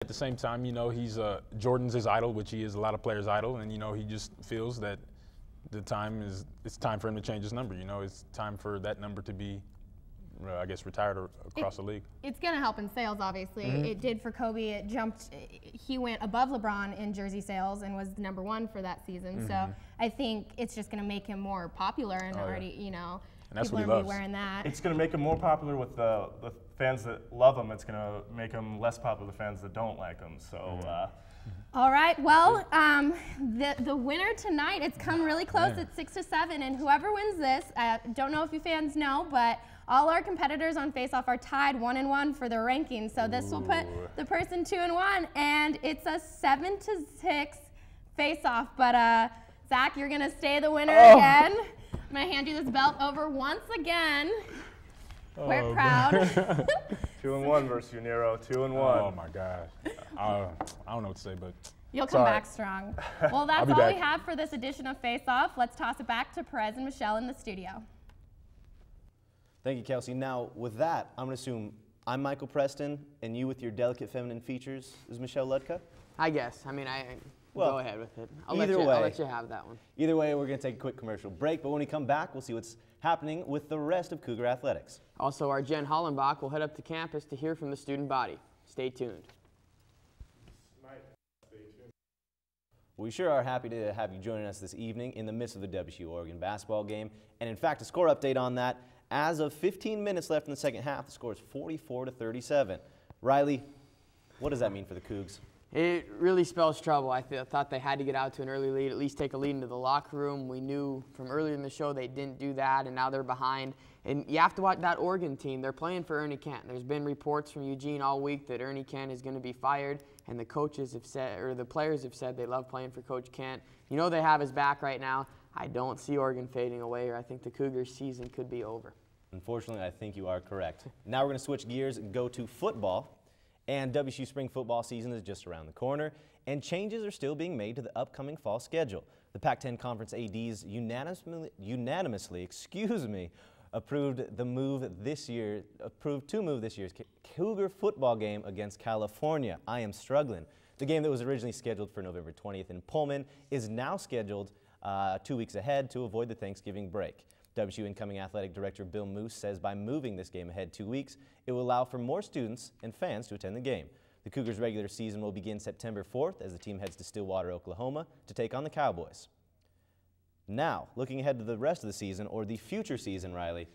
At the same time, you know, he's Jordan's his idol, which he is a lot of players' idol, and you know, he just feels that it's time for him to change his number. You know, it's time for that number to be, I guess, retired across the league. It's going to help in sales, obviously. It did for Kobe. It jumped. He went above LeBron in jersey sales and was #1 for that season. So I think it's just going to make him more popular and already, you know, and that's people what he are loves. wearing that. It's going to make him more popular with the fans that love him. It's going to make him less popular with the fans that don't like him. So. All right. Well, the winner tonight. It's come really close. It's 6-7, and whoever wins this, don't know if you fans know, but all our competitors on Face Off are tied 1-1 for their rankings. So this will put the person 2-1, and it's a 7-6 Face Off. But Zach, you're gonna stay the winner again. I'm gonna hand you this belt over once again. We're proud. 2-1 versus you, Nero. 2-1. Oh my gosh. I don't know what to say, but you'll come back strong. Well, that's all we have for this edition of Face Off. Let's toss it back to Perez and Michelle in the studio. Thank you, Kelsey. Now, with that, I'm going to assume I'm Michael Preston, and you with your delicate feminine features is Michelle Ludka? I guess. I mean, well, go ahead with it. I'll I'll let you have that one. Either way, we're going to take a quick commercial break, but when we come back, we'll see what's happening with the rest of Cougar Athletics. Also, our Jen Hollenbach will head up to campus to hear from the student body. Stay tuned. We sure are happy to have you joining us this evening in the midst of the WSU-Oregon basketball game. And in fact, a score update on that. As of 15 minutes left in the second half, the score is 44-37. Riley, what does that mean for the Cougs? It really spells trouble. I thought they had to get out to an early lead, at least take a lead into the locker room. We knew from earlier in the show they didn't do that, and now they're behind. And you have to watch that Oregon team. They're playing for Ernie Kent. There's been reports from Eugene all week that Ernie Kent is going to be fired, and the coaches have said, or the players have said, they love playing for Coach Kent. You know they have his back right now. I don't see Oregon fading away, or I think the Cougars' season could be over. Unfortunately, I think you are correct. Now we're going to switch gears and go to football. And WSU spring football season is just around the corner, and changes are still being made to the upcoming fall schedule. The Pac-10 Conference ADs unanimously, approved to move this year's Cougar football game against California. I am struggling. The game that was originally scheduled for November 20th in Pullman is now scheduled 2 weeks ahead to avoid the Thanksgiving break. WSU incoming athletic director Bill Moose says by moving this game ahead 2 weeks, it will allow for more students and fans to attend the game. The Cougars' regular season will begin September 4th as the team heads to Stillwater, Oklahoma to take on the Cowboys. Now, looking ahead to the rest of the season, or the future season, Riley,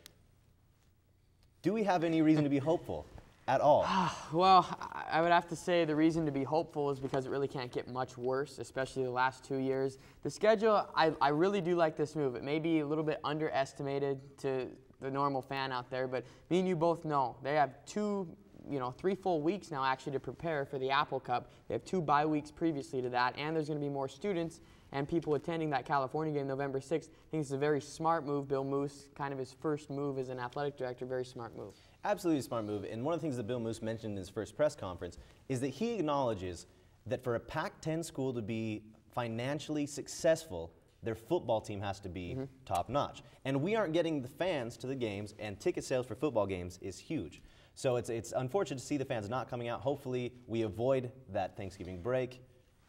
do we have any reason to be hopeful at all? Well, I would have to say the reason to be hopeful is because it really can't get much worse, especially the last 2 years. The schedule, I really do like this move. It may be a little bit underestimated to the normal fan out there, but me and you both know they have 3 full weeks now actually to prepare for the Apple Cup. They have 2 bye weeks previously to that, and there's going to be more students and people attending that California game November 6th. I think it's a very smart move. Bill Moose, kind of his first move as an athletic director, very smart move. Absolutely a smart move, and one of the things that Bill Moose mentioned in his first press conference is that he acknowledges that for a Pac-10 school to be financially successful, their football team has to be top-notch. And we aren't getting the fans to the games, and ticket sales for football games is huge. So it's unfortunate to see the fans not coming out. Hopefully we avoid that Thanksgiving break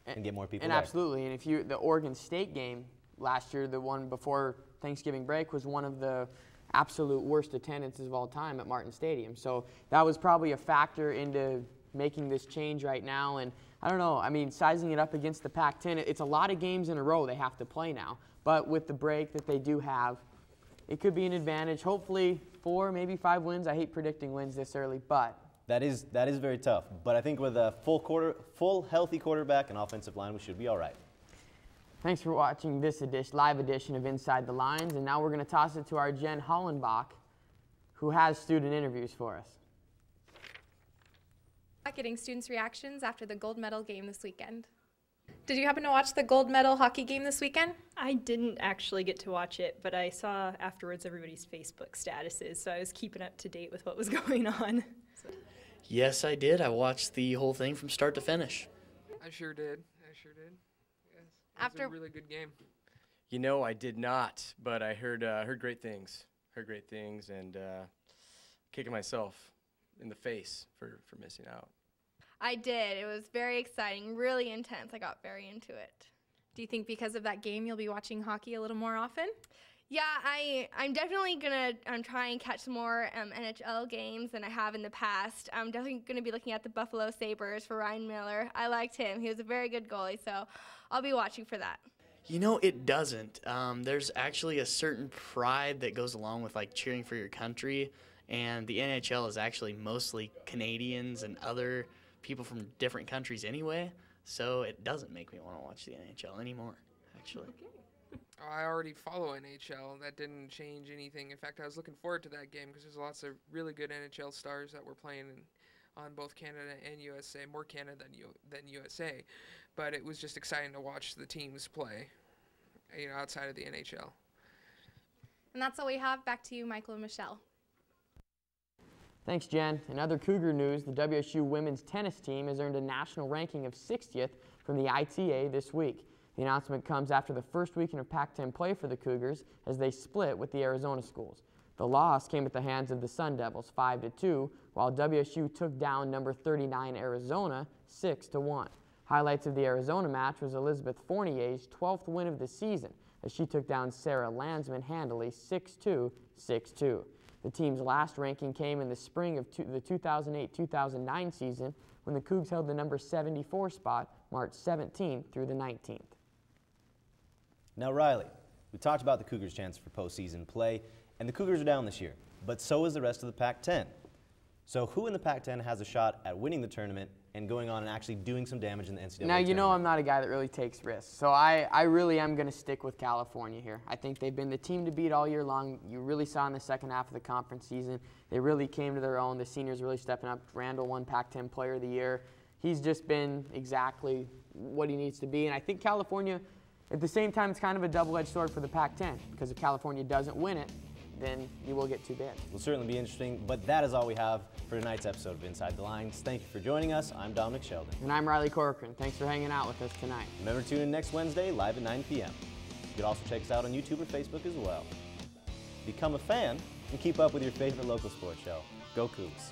and get more people there. Absolutely, and if the Oregon State game last year, the one before Thanksgiving break, was one of the absolute worst attendances of all time at Martin Stadium. So that was probably a factor into making this change right now. And I don't know, I mean, sizing it up against the Pac-10, it's a lot of games in a row they have to play now. But with the break that they do have, it could be an advantage. Hopefully 4, maybe 5 wins. I hate predicting wins this early, but that is very tough. But I think with a full healthy quarterback and offensive line, we should be all right. Thanks for watching this live edition of Inside the Lines, and now we're going to toss it to our Jen Hollenbach, who has student interviews for us. Getting students' reactions after the gold medal game this weekend. Did you happen to watch the gold medal hockey game this weekend? I didn't actually get to watch it, but I saw afterwards everybody's Facebook statuses, so I was keeping up to date with what was going on. Yes, I did. I watched the whole thing from start to finish. I sure did. Yes. It was a really good game. You know, I did not, but I heard great things. And kicking myself in the face for missing out. I did. It was very exciting, really intense. I got very into it. Do you think because of that game you'll be watching hockey a little more often? Yeah, I'm definitely going to try and catch some more NHL games than I have in the past. I'm definitely going to be looking at the Buffalo Sabres for Ryan Miller. I liked him. He was a very good goalie, so I'll be watching for that. You know, it doesn't. There's actually a certain pride that goes along with like cheering for your country, and the NHL is actually mostly Canadians and other people from different countries anyway, so it doesn't make me want to watch the NHL anymore, actually. Okay. I already follow NHL. That didn't change anything. In fact, I was looking forward to that game because there's lots of really good NHL stars that were playing on both Canada and USA, more Canada than USA. But it was just exciting to watch the teams play, outside of the NHL. And that's all we have. Back to you, Michael and Michelle. Thanks, Jen. In other Cougar news, the WSU women's tennis team has earned a national ranking of 60th from the ITA this week. The announcement comes after the first weekend of Pac-10 play for the Cougars as they split with the Arizona schools. The loss came at the hands of the Sun Devils 5-2, while WSU took down number 39 Arizona 6-1. Highlights of the Arizona match was Elizabeth Fournier's 12th win of the season as she took down Sarah Landsman handily 6-2, 6-2. The team's last ranking came in the spring of the 2008-2009 season when the Cougs held the number 74 spot March 17th through the 19th. Now, Riley, we talked about the Cougars' chance for postseason play, and the Cougars are down this year, but so is the rest of the Pac-10. So who in the Pac-10 has a shot at winning the tournament and going on and actually doing some damage in the NCAA Now, you tournament? know I'm not a guy that really takes risks, so I really am going to stick with California here. I think they've been the team to beat all year long. You really saw in the second half of the conference season, they really came to their own. The seniors really stepping up. Randall won Pac-10 Player of the Year. He's just been exactly what he needs to be, and I think California, at the same time, it's kind of a double-edged sword for the Pac-10, because if California doesn't win it, then you will get too bad. Will certainly be interesting, but that is all we have for tonight's episode of Inside the Lines. Thank you for joining us. I'm Dominic Sheldon. And I'm Riley Corcoran. Thanks for hanging out with us tonight. Remember to tune in next Wednesday, live at 9 p.m. You can also check us out on YouTube or Facebook as well. Become a fan and keep up with your favorite local sports show. Go Cougs.